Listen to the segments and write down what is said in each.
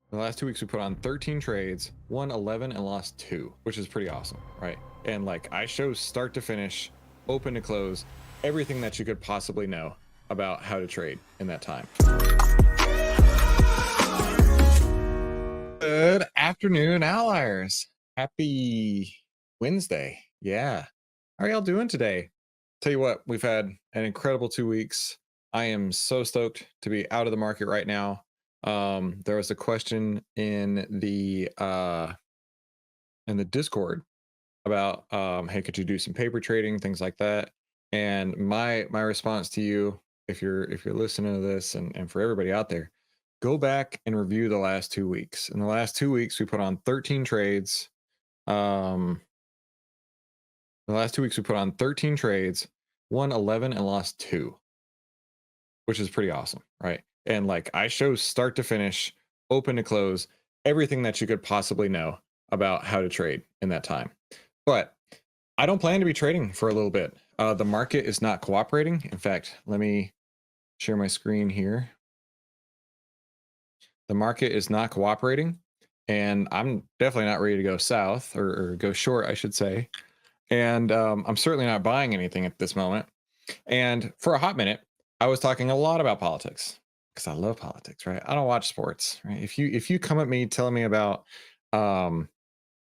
In the last 2 weeks, we put on 13 trades, won 11 and lost 2, which is pretty awesome, right? And like I show start to finish, open to close, everything that you could possibly know about how to trade in that time. Good afternoon, outliers. Happy Wednesday. Yeah. How are y'all doing today? Tell you what, we've had an incredible 2 weeks. I am so stoked to be out of the market right now. There was a question in the Discord about hey, could you do some paper trading, things like that. And my response to you, if you're listening to this, and for everybody out there, go back and review the last 2 weeks. In the last 2 weeks, we put on 13 trades. um the last 2 weeks we put on 13 trades, won 11 and lost 2, which is pretty awesome, right? And like I show start to finish, open to close, everything that you could possibly know about how to trade in that time. But I don't plan to be trading for a little bit. The market is not cooperating. In fact, let me share my screen here. The market is not cooperating, and I'm definitely not ready to go south, or go short, I should say. And I'm certainly not buying anything at this moment. And for a hot minute, I was talking a lot about politics because I love politics, right? I don't watch sports, right? If you come at me telling me about um,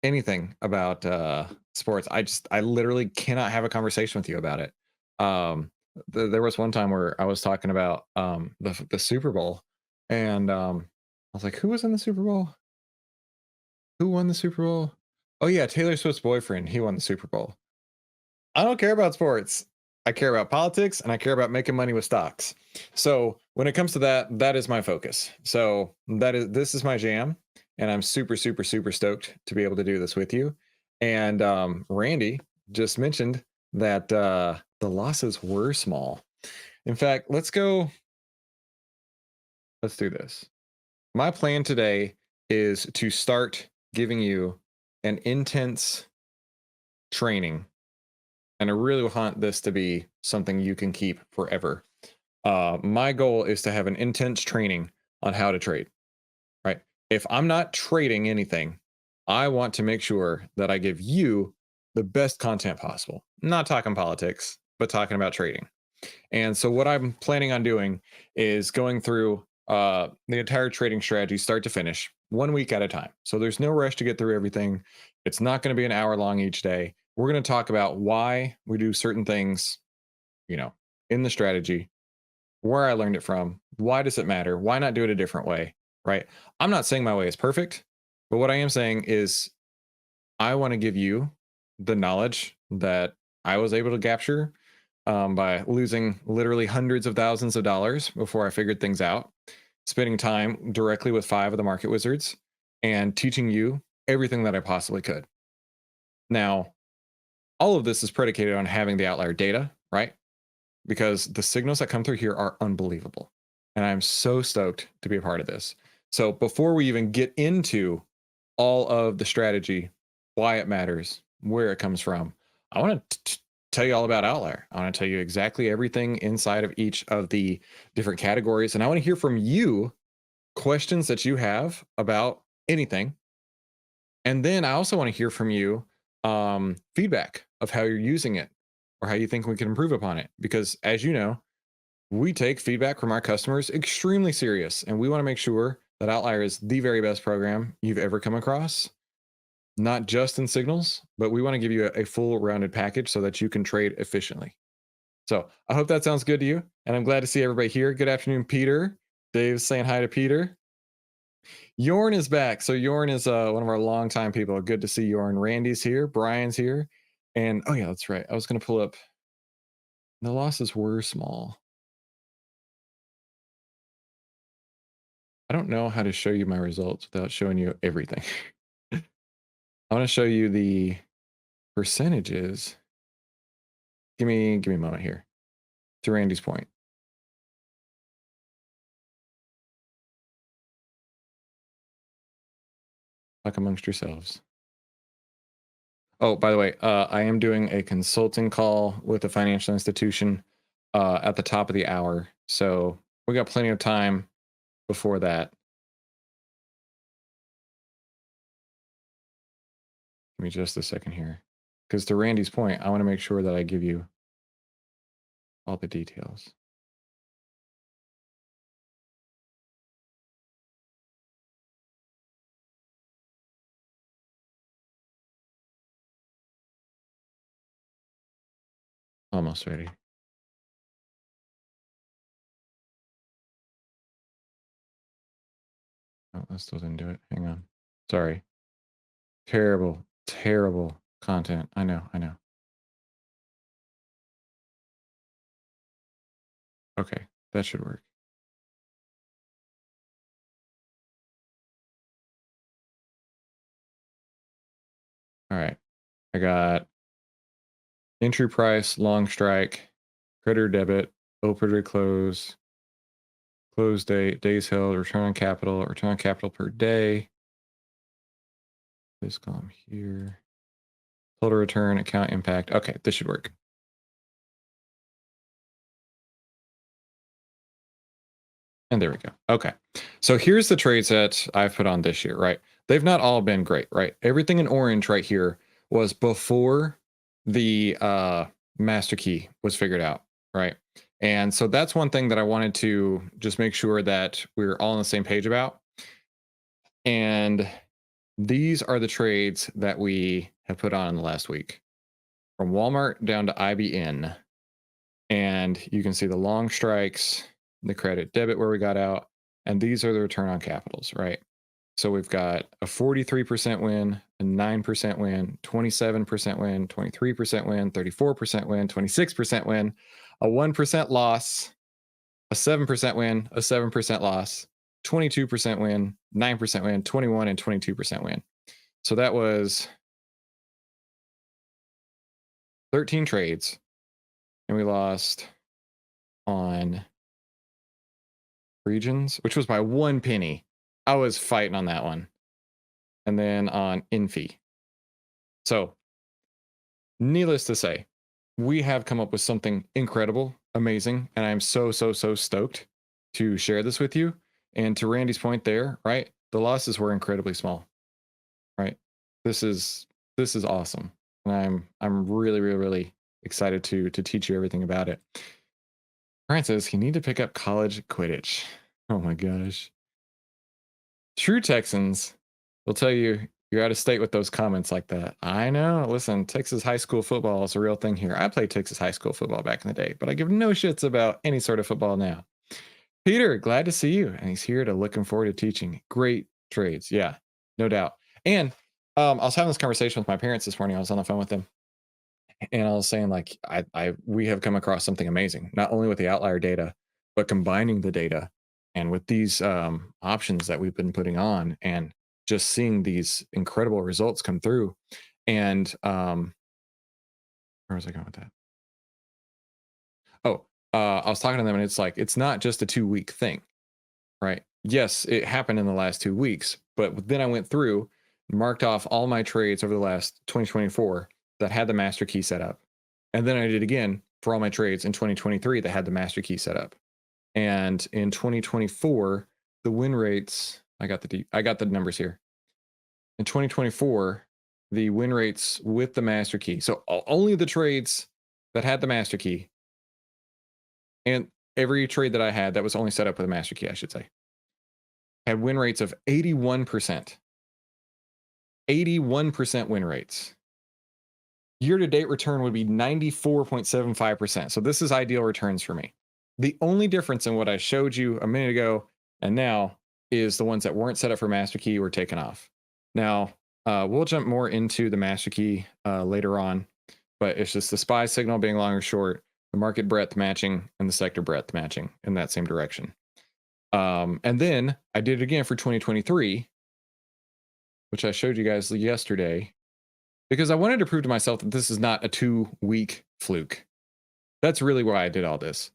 anything about sports, I literally cannot have a conversation with you about it. Um, there was one time where I was talking about the Super Bowl, and I was like, "Who was in the Super Bowl? Who won the Super Bowl? Oh yeah, Taylor Swift's boyfriend. He won the Super Bowl." I don't care about sports. I care about politics and I care about making money with stocks. So when it comes to that, that is my focus. So this is my jam, and I'm super, super, super stoked to be able to do this with you. And Randy just mentioned that the losses were small. In fact, let's go. Let's do this. My plan today is to start giving you an intense training, and I really want this to be something you can keep forever. My goal is to have an intense training on how to trade, right? If I'm not trading anything, I want to make sure that I give you the best content possible. I'm not talking politics, but talking about trading. And so, what I'm planning on doing is going through the entire trading strategy, start to finish, 1 week at a time. So, there's no rush to get through everything. It's not going to be an hour long each day. We're going to talk about why we do certain things, you know, in the strategy, where I learned it from, why does it matter, why not do it a different way, right? I'm not saying my way is perfect, but what I am saying is I want to give you the knowledge that I was able to capture by losing literally hundreds of thousands of dollars before I figured things out, spending time directly with 5 of the market wizards, and teaching you everything that I possibly could. Now, all of this is predicated on having the outlier data, right? Because the signals that come through here are unbelievable. And I'm so stoked to be a part of this. So before we even get into all of the strategy, why it matters, where it comes from, I want to tell you all about Outlier. I want to tell you exactly everything inside of each of the different categories. And I want to hear from you questions that you have about anything. And then I also want to hear from you feedback of how you're using it or how you think we can improve upon it. Because as you know, we take feedback from our customers extremely serious, and we want to make sure that Outlier is the very best program you've ever come across, not just in signals, but we want to give you a full rounded package so that you can trade efficiently. So I hope that sounds good to you. And I'm glad to see everybody here. Good afternoon, Peter. Dave's saying hi to Peter. Yorn is back. So Yorn is one of our longtime people. Good to see Yorn. Randy's here. Brian's here. And oh yeah, that's right. I was going to pull up. The losses were small. I don't know how to show you my results without showing you everything. I want to show you the percentages. Give me a moment here. To Randy's point. Talk amongst yourselves. Oh, by the way, I am doing a consulting call with a financial institution at the top of the hour. So we got plenty of time before that. Give me just a second here. Because to Randy's point, I want to make sure that I give you all the details. Almost ready. Oh, that still didn't do it. Hang on. Sorry. Terrible, terrible content. I know, I know. Okay, that should work. All right. I got entry price, long strike, creditor debit, open to close, close date, days held, return on capital per day. This column here. Total return, account impact. Okay, this should work. And there we go. Okay. So here's the trades that I've put on this year, right? They've not all been great, right? Everything in orange right here was before the master key was figured out, right? And so that's one thing that I wanted to just make sure that we're all on the same page about. And these are the trades that we have put on in the last week, from Walmart down to IBM. And you can see the long strikes, the credit debit where we got out, and these are the return on capitals, right? So we've got a 43% win, a 9% win, 27% win, 23% win, 34% win, 26% win, a 1% loss, a 7% win, a 7% loss, 22% win, 9% win, 21 and 22% win. So that was 13 trades, and we lost on regions, which was by 1 penny. I was fighting on that one. And then on INFI. So, needless to say, we have come up with something incredible, amazing, and I'm so stoked to share this with you. And to Randy's point there, right? The losses were incredibly small, right? This is awesome. And I'm really excited to teach you everything about it. Brian says you need to pick up college Quidditch. Oh my gosh. True Texans will tell you you're out of state with those comments like that. I know. Listen, Texas high school football is a real thing here. I played Texas high school football back in the day, but I give no shits about any sort of football now. Peter, glad to see you. And he's here to looking forward to teaching. Great trades. Yeah, no doubt. And I was having this conversation with my parents this morning. I was on the phone with them. And I was saying, like, we have come across something amazing, not only with the outlier data, but combining the data and with these options that we've been putting on and just seeing these incredible results come through. And where was I going with that? Oh, I was talking to them, and it's like, it's not just a 2-week thing, right? Yes, it happened in the last 2 weeks, but then I went through, marked off all my trades over the last 2024 that had the master key set up. And then I did again for all my trades in 2023 that had the master key set up. And in 2024, the win rates, I got the numbers here. In 2024, the win rates with the master key. So only the trades that had the master key, and every trade that I had that was only set up with a master key, I should say, had win rates of 81%. 81% win rates. Year-to-date return would be 94.75%. So this is ideal returns for me. The only difference in what I showed you a minute ago and now is the ones that weren't set up for master key were taken off. Now, we'll jump more into the master key later on, but it's just the SPY signal being long or short, the market breadth matching, and the sector breadth matching in that same direction. And then I did it again for 2023, which I showed you guys yesterday, because I wanted to prove to myself that this is not a 2-week fluke. That's really why I did all this.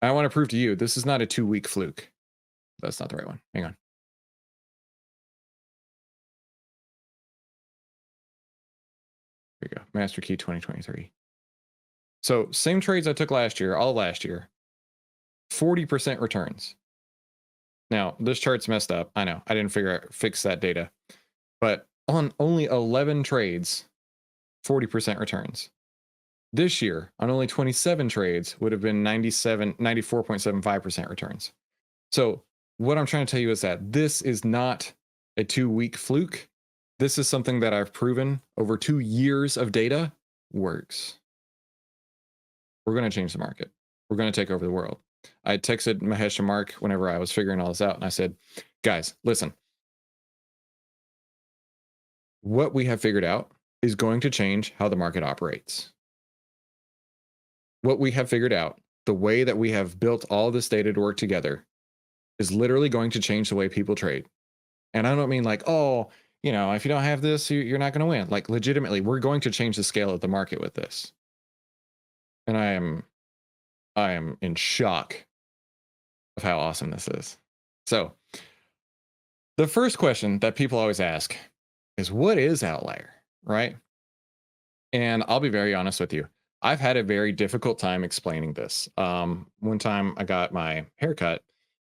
I want to prove to you this is not a 2-week fluke. That's not the right one. Hang on. Here we go. Master Key 2023. So same trades I took last year, all last year, 40% returns. Now, this chart's messed up. I know. I didn't fix that data. But on only 11 trades 40% returns. This year, on only 27 trades, would have been 94.75% returns. So what I'm trying to tell you is that this is not a 2-week fluke. This is something that I've proven over 2 years of data works. We're going to change the market. We're going to take over the world. I texted Mahesh and Mark whenever I was figuring all this out, and I said, guys, listen, what we have figured out is going to change how the market operates. What we have figured out, the way that we have built all this data to work together, is literally going to change the way people trade. And I don't mean like, oh, if you don't have this, you're not going to win. Like, legitimately, we're going to change the scale of the market with this. And I am in shock of how awesome this is. So the first question that people always ask is, what is OVTLYR, right? And I'll be very honest with you. I've had a very difficult time explaining this. One time I got my haircut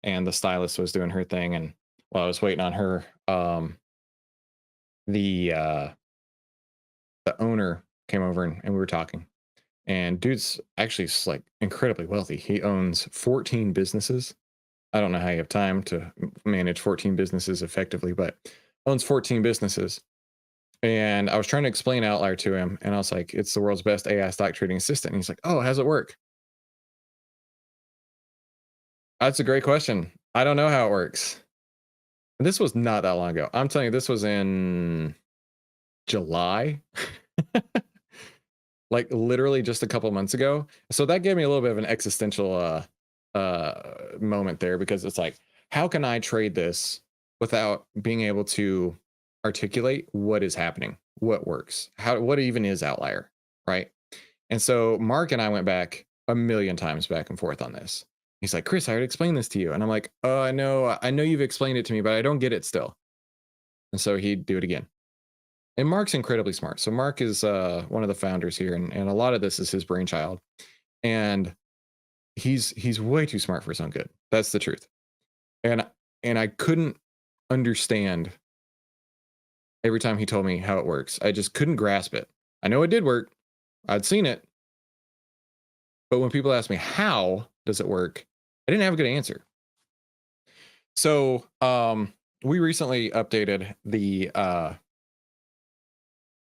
and the stylist was doing her thing. And while I was waiting on her, the owner came over and we were talking. And dude's actually like incredibly wealthy. He owns 14 businesses. I don't know how you have time to manage 14 businesses effectively, but owns 14 businesses. And I was trying to explain OVTLYR to him, and I was like, it's the world's best AI stock trading assistant. And he's like, oh, how's it work? That's a great question. I don't know how it works. And this was not that long ago. I'm telling you, this was in July. Like literally just a couple months ago. So that gave me a little bit of an existential moment there, because it's like, how can I trade this without being able to articulate what is happening, what works, what even is OVTLYR, right? And so Mark and I went back a million times back and forth on this. He's like, Chris, I already explained this to you. And I'm like, oh, I know you've explained it to me, but I don't get it still. And so he'd do it again. And Mark's incredibly smart. So Mark is one of the founders here, and a lot of this is his brainchild. And he's way too smart for his own good. That's the truth. And I couldn't understand every time he told me how it works. I just couldn't grasp it. I know it did work. I'd seen it. But when people ask me, how does it work? I didn't have a good answer. So we recently updated the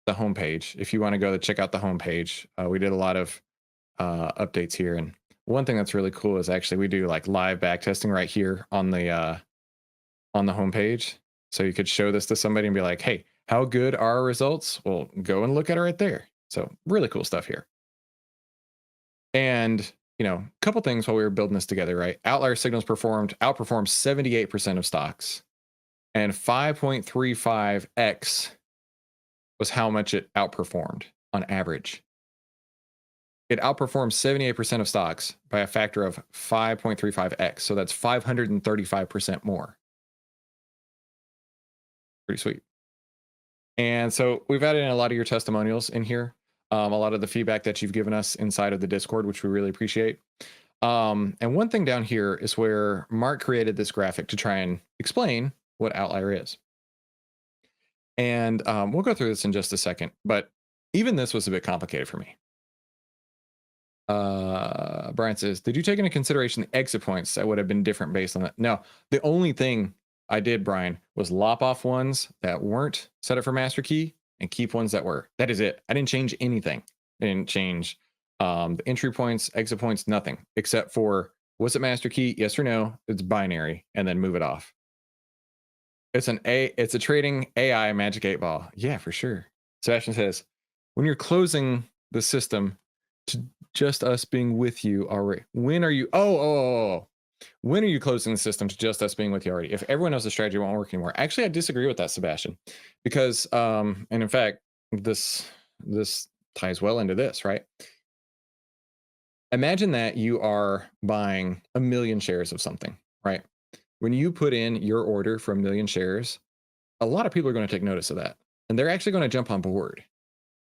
homepage. If you want to go to check out the homepage, we did a lot of updates here. And one thing that's really cool is actually we do like live back testing right here on the homepage. So you could show this to somebody and be like, hey, how good are our results? Well, go and look at it right there. So really cool stuff here. And, a couple things while we were building this together, right? OVTLYR signals outperformed 78% of stocks, and 5.35x was how much it outperformed on average. It outperformed 78% of stocks by a factor of 5.35x. So that's 535% more. Pretty sweet. And so we've added in a lot of your testimonials in here. A lot of the feedback that you've given us inside of the Discord, which we really appreciate. And one thing down here is where Mark created this graphic to try and explain what OVTLYR is. And we'll go through this in just a second, but even this was a bit complicated for me. Brian says, did you take into consideration the exit points that would have been different based on that? No, the only thing I did, Brian, was lop off ones that weren't set up for master key and keep ones that were. That is it. I didn't change anything. I didn't change the entry points, exit points, nothing, except for, was it master key? Yes or no. It's binary, and then move it off. It's a trading AI magic 8-ball. Yeah, for sure. Sebastian says, when you're closing the system to just us being with you already, when are you, when are you closing the system to just us being with you already? If everyone knows the strategy won't work anymore. Actually, I disagree with that, Sebastian, because, and in fact, this ties well into this, right? Imagine that you are buying 1 million shares of something, right? When you put in your order for 1 million shares, a lot of people are going to take notice of that, and they're actually going to jump on board.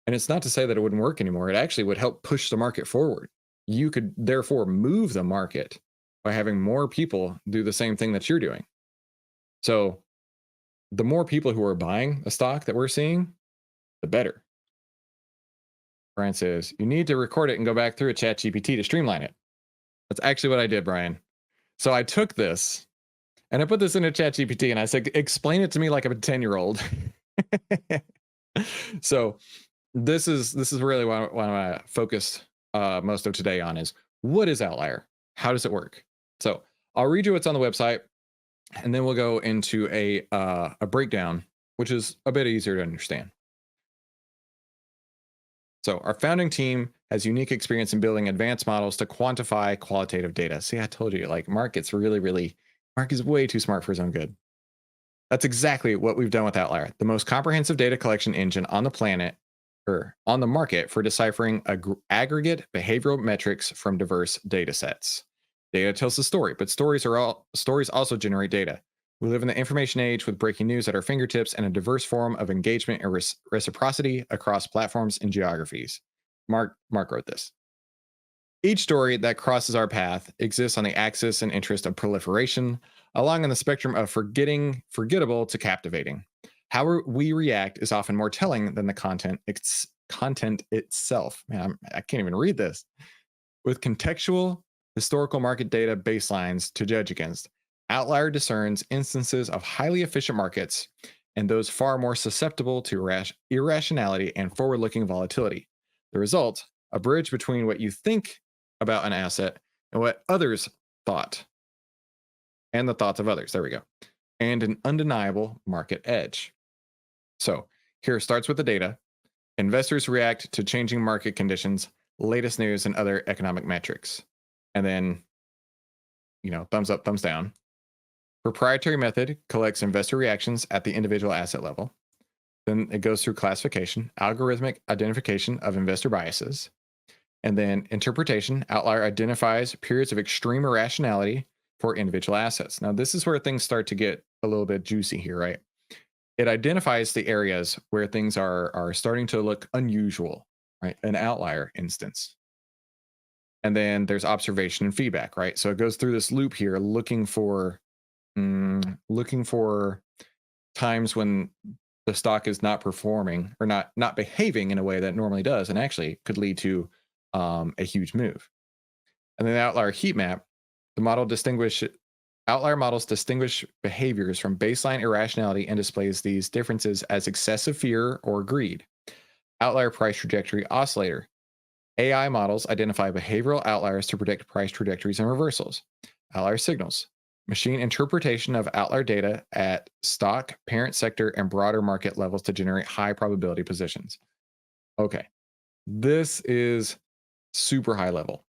And it's not to say that it wouldn't work anymore. It actually would help push the market forward. You could therefore move the market by having more people do the same thing that you're doing. So the more people who are buying a stock that we're seeing, the better. Brian says, you need to record it and go back through a chat GPT to streamline it. That's actually what I did, Brian. So I took this and I put this in a chat GPT and I said, explain it to me like I'm a 10-year-old. So this is really what I focused most of today on is what is Outlier? How does it work? So I'll read you what's on the website, and then we'll go into a breakdown, which is a bit easier to understand. So our founding team has unique experience in building advanced models to quantify qualitative data. See, I told you, like Mark Mark is way too smart for his own good. That's exactly what we've done with Outlier, the most comprehensive data collection engine on the planet or on the market for deciphering aggregate behavioral metrics from diverse data sets. Data tells the story, but stories also generate data. We live in the information age with breaking news at our fingertips and a diverse form of engagement and reciprocity across platforms and geographies. Mark wrote this. Each story that crosses our path exists on the axis and interest of proliferation, along on the spectrum of forgettable to captivating. How we react is often more telling than the content itself. Man, I can't even read this. With contextual, historical market data baselines to judge against, Outlier discerns instances of highly efficient markets and those far more susceptible to irrationality and forward-looking volatility. The result, a bridge between what you think about an asset and what others thought, and the thoughts of others. There we go. And an undeniable market edge. So here it starts with the data. Investors react to changing market conditions, latest news, and other economic metrics. And then, thumbs up, thumbs down. Proprietary method collects investor reactions at the individual asset level. Then it goes through classification, algorithmic identification of investor biases. And then interpretation, Outlier identifies periods of extreme irrationality for individual assets. Now, this is where things start to get a little bit juicy here, right? It identifies the areas where things are starting to look unusual, right? An outlier instance. And then there's observation and feedback, right? So it goes through this loop here, looking for times when the stock is not performing or not behaving in a way that it normally does, and actually could lead to a huge move. And then the outlier heat map, outlier models distinguish behaviors from baseline irrationality and displays these differences as excessive fear or greed. Outlier price trajectory oscillator. AI models identify behavioral outliers to predict price trajectories and reversals. Outlier signals. Machine interpretation of outlier data at stock, parent sector, and broader market levels to generate high probability positions. Okay. This is super high level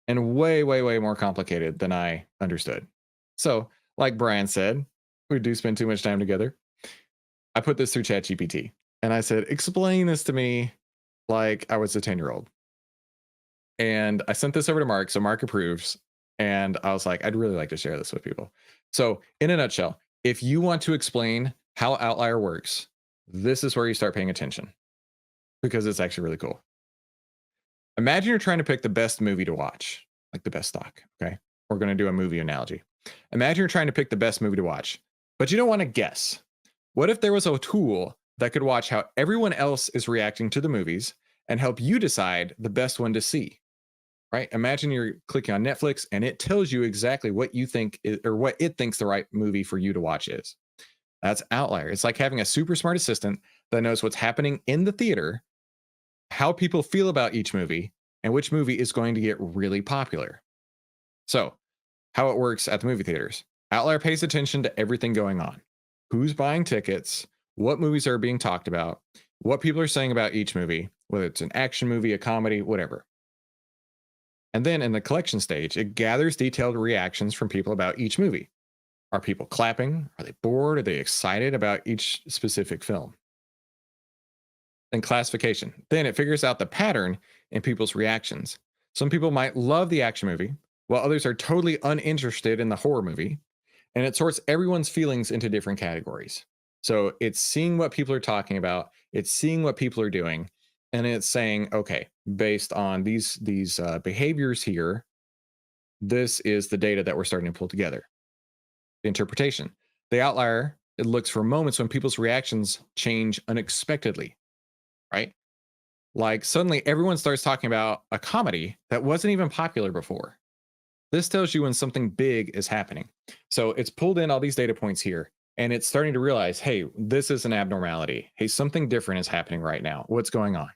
and way, way, way more complicated than I understood. So, like Brian said, we do spend too much time together. I put this through ChatGPT and I said, explain this to me like I was a 10-year-old. And I sent this over to Mark, so Mark approves. And I was like, I'd really like to share this with people. So, in a nutshell, if you want to explain how Outlier works, this is where you start paying attention because it's actually really cool. Imagine you're trying to pick the best movie to watch, like the best stock. Okay. We're going to do a movie analogy. Imagine you're trying to pick the best movie to watch, but you don't want to guess. What if there was a tool that could watch how everyone else is reacting to the movies and help you decide the best one to see? Right? Imagine you're clicking on Netflix and it tells you exactly what you think or what it thinks the right movie for you to watch is. That's Outlier. It's like having a super smart assistant that knows what's happening in the theater, how people feel about each movie, and which movie is going to get really popular. So, how it works at the movie theaters. Outlier pays attention to everything going on. Who's buying tickets, what movies are being talked about, what people are saying about each movie, whether it's an action movie, a comedy, whatever. And then in the collection stage, it gathers detailed reactions from people about each movie. Are people clapping? Are they bored? Are they excited about each specific film? Then classification. Then it figures out the pattern in people's reactions. Some people might love the action movie, while others are totally uninterested in the horror movie. And it sorts everyone's feelings into different categories. So it's seeing what people are talking about, it's seeing what people are doing, and it's saying, okay, based on these behaviors here, this is the data that we're starting to pull together. The interpretation. The outlier, it looks for moments when people's reactions change unexpectedly, right? Like suddenly everyone starts talking about a comedy that wasn't even popular before. This tells you when something big is happening. So it's pulled in all these data points here and it's starting to realize, hey, this is an abnormality. Hey, something different is happening right now. What's going on?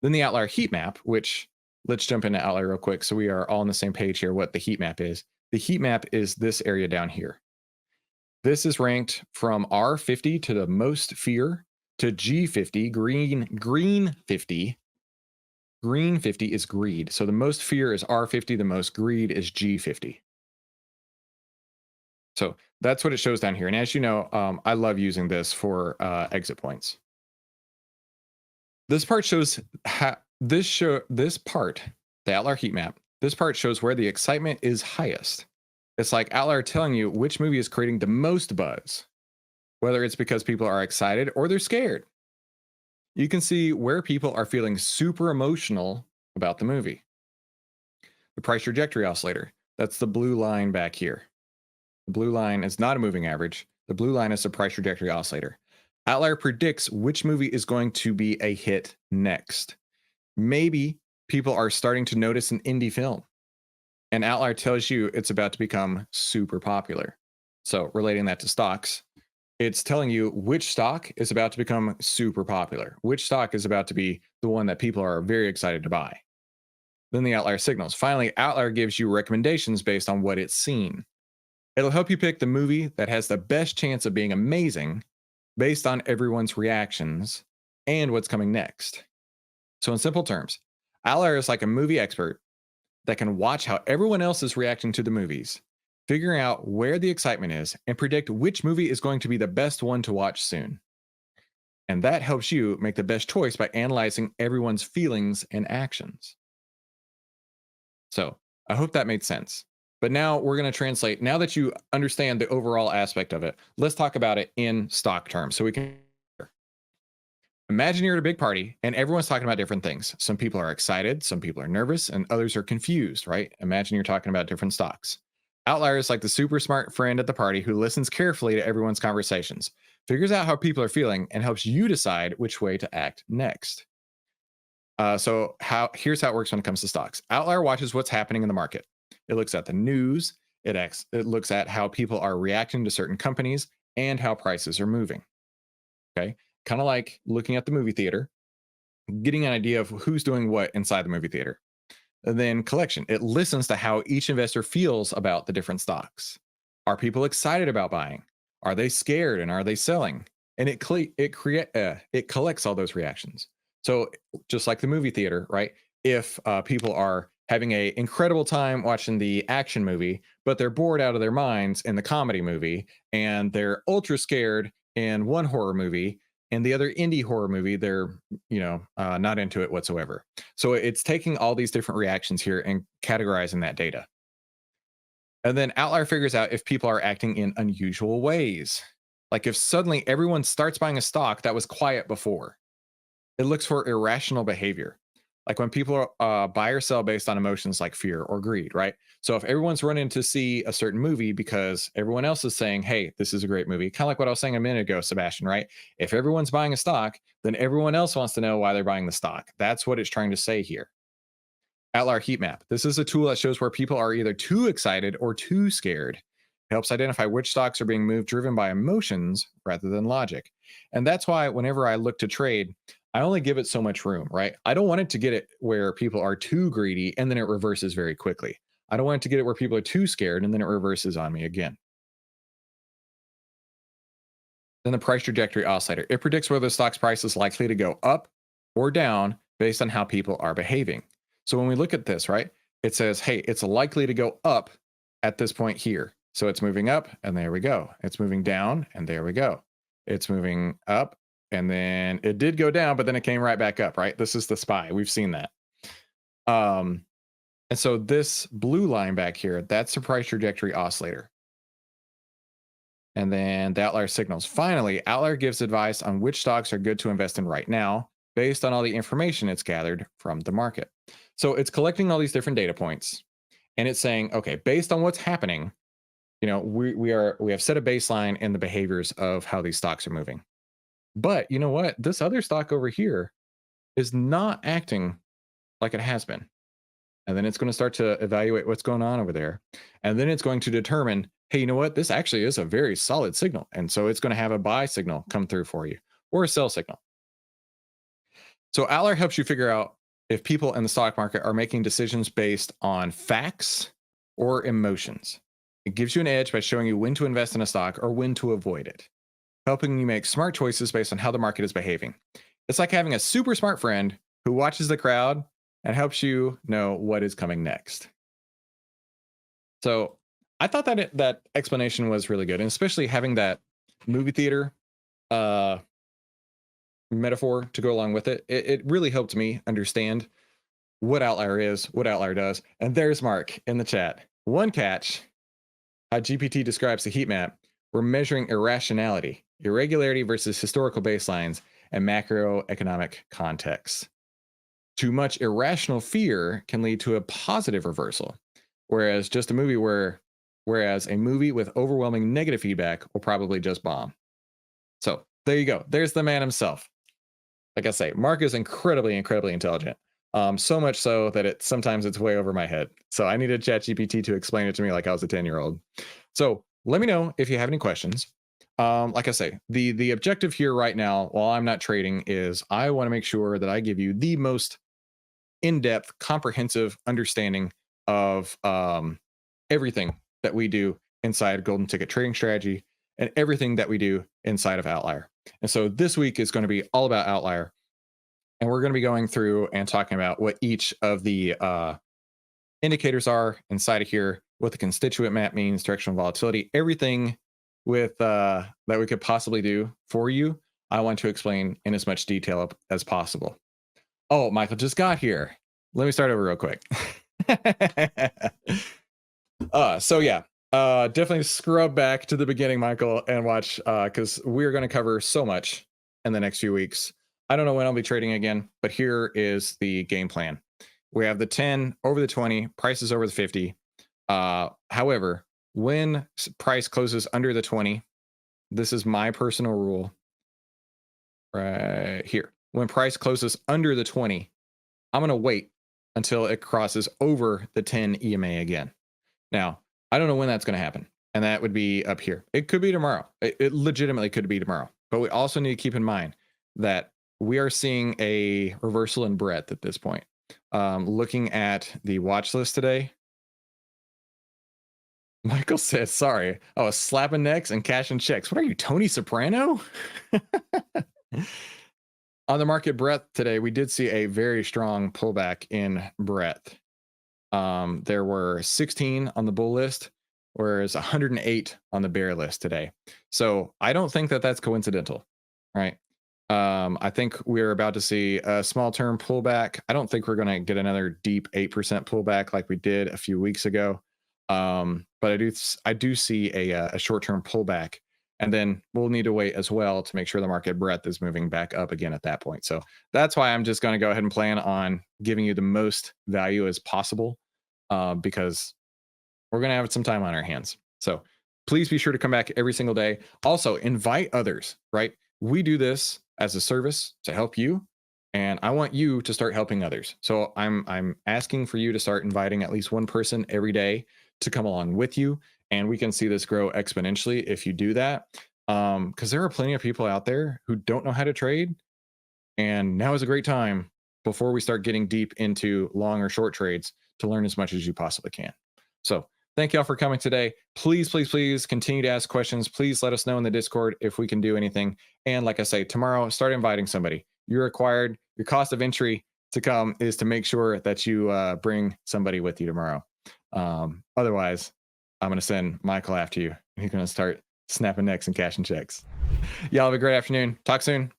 Then the outlier heat map, which let's jump into outlier real quick so we are all on the same page here what the heat map is. The heat map is this area down here. This is ranked from R50 to the most fear to G50, green 50. Green 50 is greed. So the most fear is R50, the most greed is G50. So that's what it shows down here. And as you know, I love using this for exit points. This part shows how this part, the outlier heat map, this part shows where the excitement is highest. It's like outlier telling you which movie is creating the most buzz, whether it's because people are excited or they're scared. You can see where people are feeling super emotional about the movie. The price trajectory oscillator, that's the blue line back here. The blue line is not a moving average. The blue line is the price trajectory oscillator. Outlier predicts which movie is going to be a hit next. Maybe people are starting to notice an indie film, and outlier tells you it's about to become super popular. So relating that to stocks, it's telling you which stock is about to become super popular, which stock is about to be the one that people are very excited to buy. Then the outlier signals. Finally, outlier gives you recommendations based on what it's seen. It'll help you pick the movie that has the best chance of being amazing based on everyone's reactions and what's coming next. So in simple terms, outlier is like a movie expert that can watch how everyone else is reacting to the movies, figuring out where the excitement is, and predict which movie is going to be the best one to watch soon. And that helps you make the best choice by analyzing everyone's feelings and actions. So I hope that made sense. But now we're going to translate. Now that you understand the overall aspect of it, let's talk about it in stock terms so we can. Imagine you're at a big party and everyone's talking about different things. Some people are excited, some people are nervous, and others are confused, right? Imagine you're talking about different stocks. Outlier is like the super smart friend at the party who listens carefully to everyone's conversations, figures out how people are feeling, and helps you decide which way to act next. Here's how it works when it comes to stocks. Outlier watches what's happening in the market. It looks at the news. It looks at how people are reacting to certain companies and how prices are moving. Okay, kind of like looking at the movie theater, getting an idea of who's doing what inside the movie theater. And then collection. It listens to how each investor feels about the different stocks. Are people excited about buying? Are they scared and are they selling? And it collects all those reactions. So just like the movie theater, right? If people are having an incredible time watching the action movie, but they're bored out of their minds in the comedy movie, and they're ultra scared in one horror movie, and the other indie horror movie, they're not into it whatsoever. So it's taking all these different reactions here and categorizing that data. And then outlier figures out if people are acting in unusual ways. Like if suddenly everyone starts buying a stock that was quiet before, it looks for irrational behavior. Like when people buy or sell based on emotions like fear or greed, right? So if everyone's running to see a certain movie because everyone else is saying, hey, this is a great movie, kind of like what I was saying a minute ago, Sebastian, right? If everyone's buying a stock, then everyone else wants to know why they're buying the stock. That's what it's trying to say here. Outlier heat map. This is a tool that shows where people are either too excited or too scared. It helps identify which stocks are being moved driven by emotions rather than logic. And that's why whenever I look to trade, I only give it so much room, right? I don't want it to get it where people are too greedy and then it reverses very quickly. I don't want it to get it where people are too scared and then it reverses on me again. Then the price trajectory oscillator. It predicts whether the stock's price is likely to go up or down based on how people are behaving. So when we look at this, right, it says, hey, it's likely to go up at this point here. So it's moving up and there we go. It's moving down and there we go. It's moving up and then it did go down, but then it came right back up, right? This is the SPY. We've seen that. And so this blue line back here, that's the price trajectory oscillator. And then the outlier signals. Finally, outlier gives advice on which stocks are good to invest in right now based on all the information it's gathered from the market. So it's collecting all these different data points and it's saying, okay, based on what's happening, we have set a baseline in the behaviors of how these stocks are moving. But you know what? This other stock over here, is not acting like it has been. And then it's going to start to evaluate what's going on over there. And then it's going to determine, hey, you know what? This actually is a very solid signal. And so it's going to have a buy signal come through for you or a sell signal. So OVTLYR helps you figure out if people in the stock market are making decisions based on facts or emotions. It gives you an edge by showing you when to invest in a stock or when to avoid it, helping you make smart choices based on how the market is behaving. It's like having a super smart friend who watches the crowd and helps you know what is coming next. So I thought that that explanation was really good, and especially having that movie theater uh, metaphor to go along with it, it really helped me understand what OVTLYR is, what OVTLYR does. And there's Mark in the chat. One catch, how GPT describes the heat map, we're measuring irrationality, irregularity versus historical baselines, and macroeconomic context. Too much irrational fear can lead to a positive reversal, whereas just a movie whereas a movie with overwhelming negative feedback will probably just bomb. So there you go. There's the man himself. Like I say, Mark is incredibly, incredibly intelligent. So much so that sometimes it's way over my head. So I needed ChatGPT to explain it to me like I was a 10-year-old. So let me know if you have any questions. Like I say, the objective here right now, while I'm not trading, is I want to make sure that I give you the most in-depth, comprehensive understanding of everything that we do inside Golden Ticket Trading Strategy and everything that we do inside of OVTLYR. And so this week is going to be all about OVTLYR. And we're going to be going through and talking about what each of the indicators are inside of here, what the constituent map means, directional volatility, everything with that we could possibly do for you. I want to explain in as much detail as possible. Oh, Michael just got here. Let me start over real quick. So yeah, definitely scrub back to the beginning, Michael, and watch because we're going to cover so much in the next few weeks. I don't know when I'll be trading again, but here is the game plan. We have the 10 over the 20, prices over the 50. However, when price closes under the 20, this is my personal rule right here. When price closes under the 20, I'm going to wait until it crosses over the 10 EMA again. Now, I don't know when that's going to happen, and that would be up here. It could be tomorrow. It legitimately could be tomorrow. But we also need to keep in mind that we are seeing a reversal in breadth at this point. Looking at the watch list today, Michael says, sorry. Oh, slapping necks and cashing checks. What are you, Tony Soprano? On the market breadth today, we did see a very strong pullback in breadth. There were 16 on the bull list, whereas 108 on the bear list today. So I don't think that that's coincidental, right? I think we're about to see a small term pullback. I don't think we're going to get another deep 8% pullback like we did a few weeks ago. But I do see a short term pullback, and then we'll need to wait as well to make sure the market breadth is moving back up again at that point. So that's why I'm just going to go ahead and plan on giving you the most value as possible, because we're going to have some time on our hands. So please be sure to come back every single day. Also, invite others, right? We do this as a service to help you, and I want you to start helping others. So I'm asking for you to start inviting at least one person every day to come along with you, and we can see this grow exponentially if you do that. Because there are plenty of people out there who don't know how to trade, and now is a great time before we start getting deep into long or short trades to learn as much as you possibly can. So thank y'all for coming today. Please, please, please continue to ask questions. Please let us know in the Discord if we can do anything. And like I say, tomorrow, start inviting somebody. You're required. Your cost of entry to come is to make sure that you bring somebody with you tomorrow. Otherwise, I'm going to send Michael after you. He's going to start snapping necks and cashing checks. Y'all have a great afternoon. Talk soon.